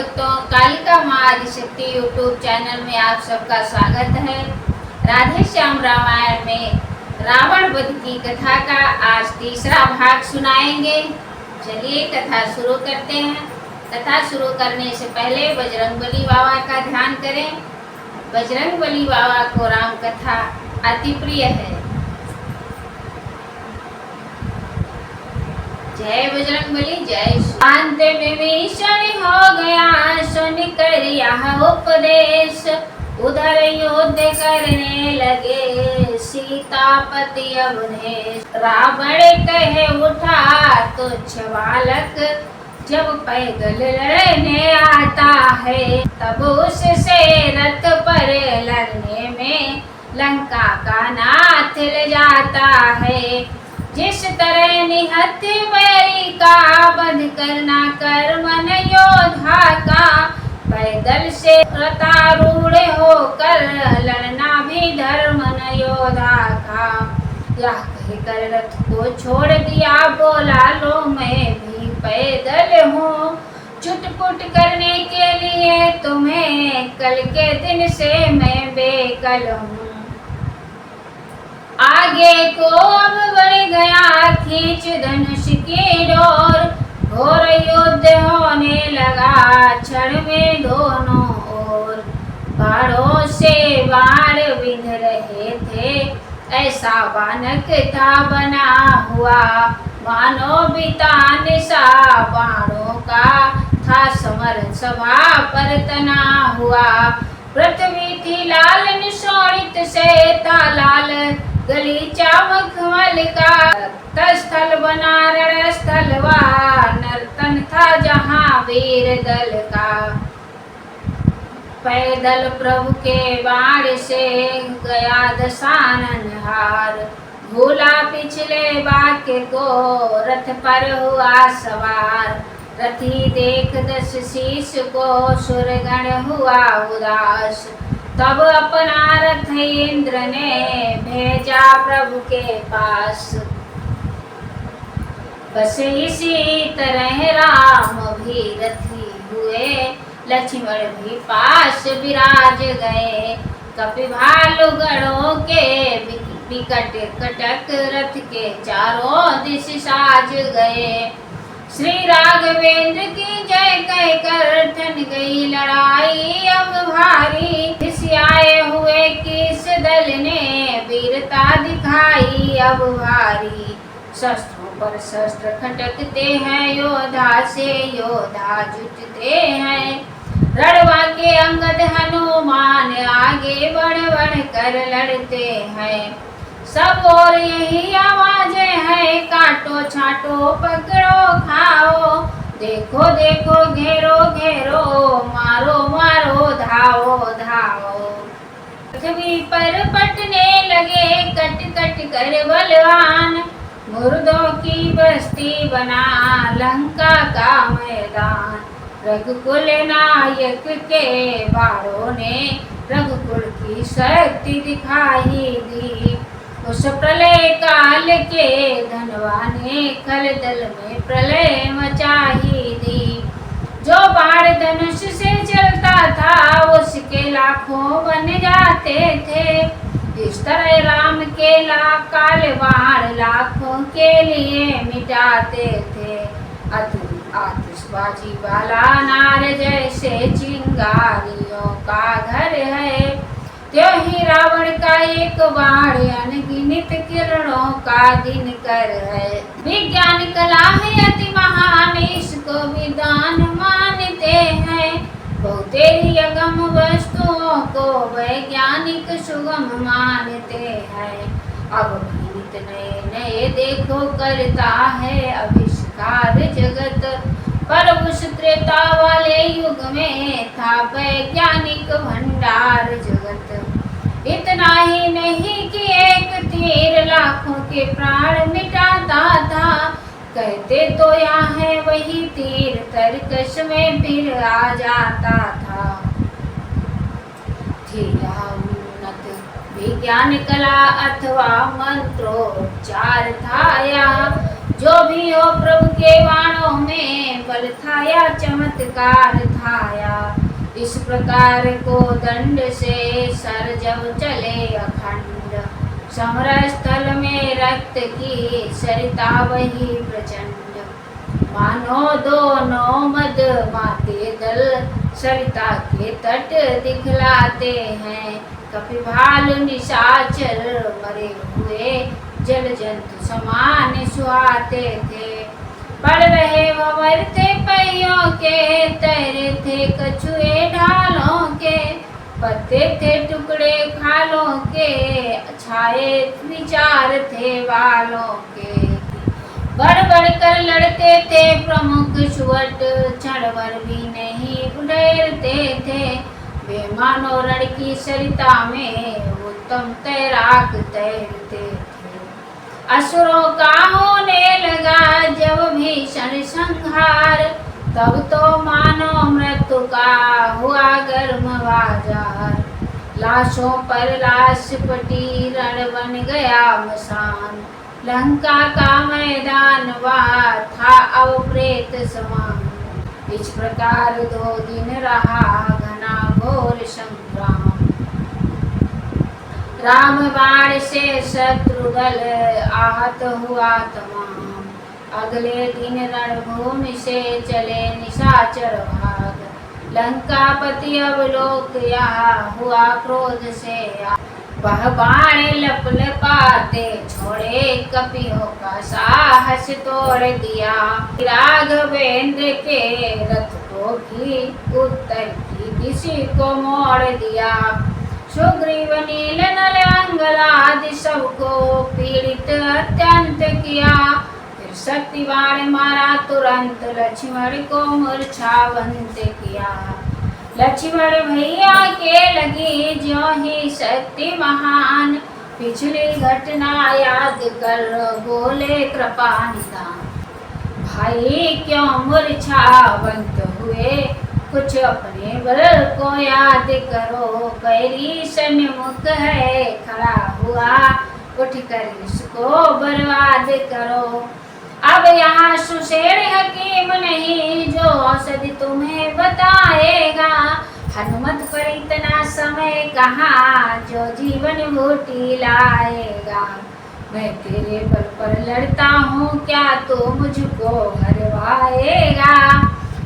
भक्तों, कालिका माँ Adishakti YouTube channel में आप सबका स्वागत है। राधे श्याम रामायण में रावण वध की कथा का आज तीसरा भाग सुनाएंगे। चलिए कथा शुरू करते हैं। कथा शुरू करने से पहले बजरंगबली बाबा का ध्यान करें। बजरंगबली बाबा को राम कथा अति प्रिय है। जय बजरंगबली जय। शांत विभीषण हो गया सुन कर यह उपदेश, उधर युद्ध करने लगे सीतापति अवधेश। रावण कहे उठा तुच्छ बालक, जब पैदल लड़ने आता है तब उससे रथ पर लड़ने में लंका का नाथ ले जाता है। जिस तरह निहत बैरी का वध करना कर्मन योद्धा का, पैदल से रथारूढ़ होकर लड़ना भी धर्मन योद्धा का। यह कहकर रथ को छोड़ दिया, बोला लो मैं भी पैदल हूँ। चुटपुट करने के लिए तुम्हें कल के दिन से मैं बेकल हूँ। आगे को अब बढ़ गया खींच धनुष की डोर, घोर युद्ध होने लगा क्षण में दोनों ओर। बाणों से बाण बिंध रहे थे, ऐसा बानक था बना हुआ, मानो बिता निशा बाणों का था समर सभा पर तना हुआ। पृथ्वी थी लाल निशोणित से तालाल, गलीचा मखमल का तस्थल बना रणस्थल वा, नर्तन था जहाँ वीर दल का। पैदल प्रभु के बाण से गया दशानन हार, भूला पिछले वाक्य को रथ पर हुआ सवार। रथी देख दस शीश को सुरगण हुआ उदास, तब अपना रथ इंद्र ने भेजा प्रभु के पास। बस इसी तरह राम भी रथी हुए, लक्ष्मण भी पास विराज गए। कपि भालू गणों के विकट कटक रथ के चारों दिश साज गए। श्री राघवेंद्र की जय कहकर ठन गई लड़ाई अब भारी। आए हुए किस दल ने वीरता दिखाई अब भारी। शस्त्रों पर शस्त्र खटकते हैं, योद्धा से योद्धा जुटते हैं। रणवा के अंगद हनुमान आगे बढ़ बढ़ कर लड़ते हैं। सब और यही आवाजें हैं, काटो छाटो पकड़ो खाओ। देखो देखो घेरो घेरो, मारो मारो धाओ धाओ। पृथ्वी पर पटने लगे कट कट कर बलवान, मुर्दों की बस्ती बना लंका का मैदान। रघुकुल नायक के बाणों ने रघुकुल की शक्ति दिखाई दी। उस प्रलय काल के धनवा ने खल दल में प्रलय मचाही दी। जो बाण धनुष से चलता था उसके लाखों बन जाते थे। इस तरह राम के काल बाण लाखों के लिए मिटाते थे। आतिशबाजी वाला नार जैसे चिंगारियों का घर है, त्यों ही रावण का एक बाण अनगिनत किरणों का दिनकर है। विज्ञान कला है अति महान, इसको विद्वान मानते हैं। बहुतेरी अगम वस्तुओं को वैज्ञानिक सुगम मानते हैं। अब भी नित नए नए देखो करता है आविष्कार जगत, पर उस त्रेता वाले युग में था वैज्ञानिक भंडार जगत। इतना ही नहीं कि एक तीर लाखों के प्राण मिटाता था, कहते तो यहाँ है वही तीर तरकश में फिर आ जाता था। थी उन्नत विज्ञान कला अथवा मंत्रोच्चार था यहाँ, जो भी हो प्रभु के बाणों में बल था या चमत्कार था या, इस प्रकार को दंड से सर जब चले अखंड, समर स्थल में रक्त की सरिता वही प्रचंड, मानो दोनों मद माते दल सरिता के तट दिखलाते हैं, कपि भालु निशाचर मरे हुए जल जंतु समान सुहाते थे, पड़ रहे भंवर थे पहियों के, तैरे थे कछुए ढालों के, पत्ते थे टुकड़े खालों के, छाए विचार थे बालों के, बढ़ बढ़ कर लड़ते थे प्रमुख सुवट, क्षण भर भी नहीं उड़ते थे, वे मानो रण की सरिता में उत्तम तैराक तैरते थे, असुरों का होने लगा जब भीषण संहार, तब तो मानो मृत्यु का हुआ गर्म बाजार, लाशों पर लाश पटी रण बन गया मसान, लंका का मैदान वहाँ था अब प्रेत समान, इस प्रकार 2 दिन रहा घना घोर संग्राम, राम बाण से शत्रु दल आहत हुआ तमाम, अगले दिन रणभूमि से चले निशाचर भाग, लंकापति अवलोक यहाँ हुआ क्रोध से, वह बाण लपलपाते छोड़े कपियों का साहस तोड़ दिया, राघवेंद्र के रथ को भी उत्तर की दिशा को मोड़ दिया, सुग्रीव नील नल अंगद सबको पीड़ित अत्यंत किया, फिर शक्ति बाण मारा तुरंत लक्ष्मण को मूर्छावंत किया, लक्ष्मण भैया के लगी जो ही शक्ति महान, पिछली घटना याद कर बोले कृपा निदान, भाई क्यों मूर्छावंत हुए कुछ अपने बल को याद करो, बैरी सन्मुख है खड़ा हुआ उठकर इसको बर्बाद करो, अब यहाँ सुशेर हकीम नहीं जो औषधि तुम्हें बताएगा, हनुमत पर इतना समय कहाँ जो जीवन भूटी लाएगा, मैं तेरे बल पर लड़ता हूँ क्या तू मुझको हरवाएगा,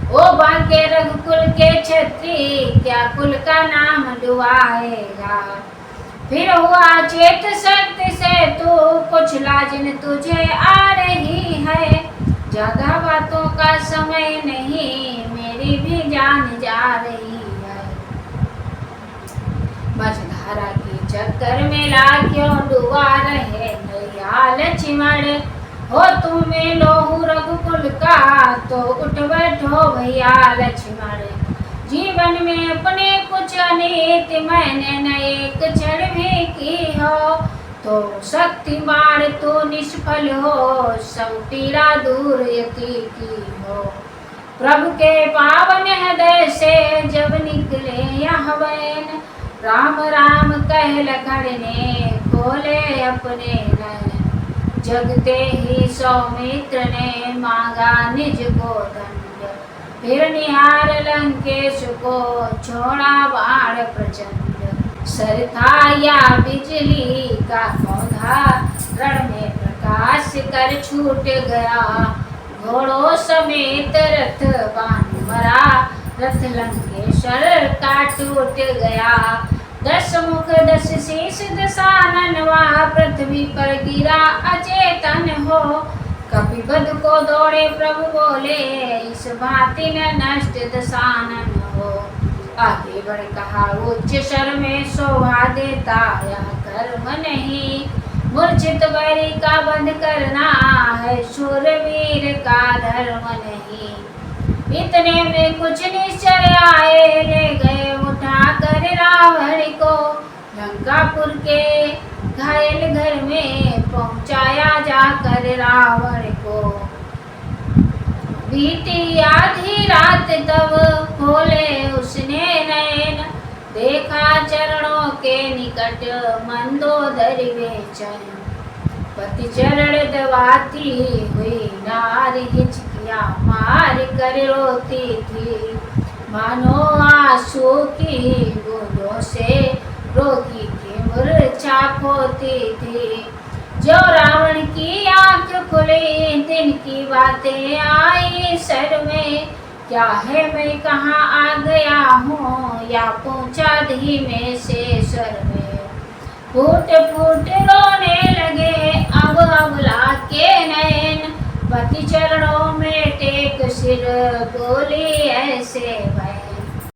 ओ बांके रघुकुल के छत्री क्या कुल का नाम डुबाएगा, फिर हुआ चेत शक्ति से तू कुछ लाजन तुझे आ रही है, ज्यादा बातों का समय नहीं मेरी भी जान जा रही है, मझधारा के चक्कर में ला क्यों डुबा रहे नैया लक्ष्मण, हो तुम्हें लोहू रघुकुल का तो उठ बैठो भैया लक्ष्मण, जीवन में अपने कुछ अनीति मैंने न एक क्षण भी की हो, तो शक्ति बाण तो निष्फल हो सब पीड़ा दूर यति की हो, प्रभु के पावन हृदय से जब निकले यह बैन, राम राम कह लखन ने खोले अपने नैन, जगते ही सौमित्र ने मांगा निज को दंड, फिर निहार लंकेश को छोड़ा बाण प्रचंड, सर था या बिजली का पौधा रण में प्रकाश कर छूट गया, घोड़ों समेत रथ बान मरा रथ लंकेश्वर का टूट गया, 10 मुख 10 शीश दशानन वहाँ पृथ्वी पर गिरा अचेतन हो, कपिबध को दौड़े प्रभु बोले इस भांति न नष्ट दशानन हो, आगे बढ़ कहा उच्च शर में शोभा देता यह कर्म नहीं, मूर्छित बैरी का बंध करना है शूरवीर का धर्म नहीं, इतने में कुछ निश्चय आए ले गए उठा कर रावण को, लंकापुर के घायल घर में पहुंचाया जाकर रावण को, बीती आधी रात तब खोले उसने नैन, देखा चरणों के निकट मंदोदरी बेचैन, पति चरण दबाती हुई नारी हिचकिया मार कर रोती थी, मानो आंसू की बूंदों से रोगी की मूर्छा खोती थी। जो रावण की आंख खुली दिन की बातें आई सर में, क्या है मैं कहाँ आ गया हूँ या पूछा धीमे से स्वर में। फूट फूट रोने लगे अब अबला के नयन, पति चरणों में टेक सिर बोली ऐसे